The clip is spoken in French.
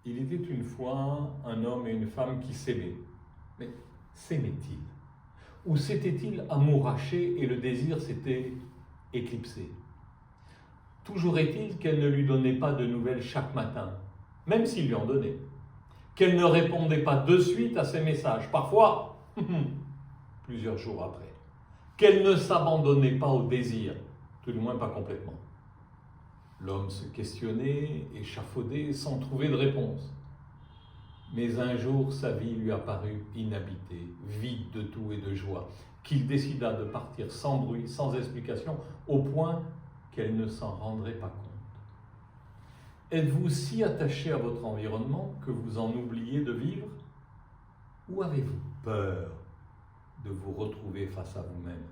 Il était une fois un homme et une femme qui s'aimaient. Mais s'aimaient-ils? Ou s'étaient-ils amourachés et le désir s'était éclipsé? Toujours est-il qu'elle ne lui donnait pas de nouvelles chaque matin, même s'il lui en donnait. Qu'elle ne répondait pas de suite à ses messages, parfois plusieurs jours après. Qu'elle ne s'abandonnait pas au désir, tout du moins pas complètement. L'homme se questionnait, échafaudait, sans trouver de réponse. Mais un jour, sa vie lui apparut inhabitée, vide de tout et de joie, qu'il décida de partir sans bruit, sans explication, au point qu'elle ne s'en rendrait pas compte. Êtes-vous si attaché à votre environnement que vous en oubliez de vivre? Ou avez-vous peur de vous retrouver face à vous-même?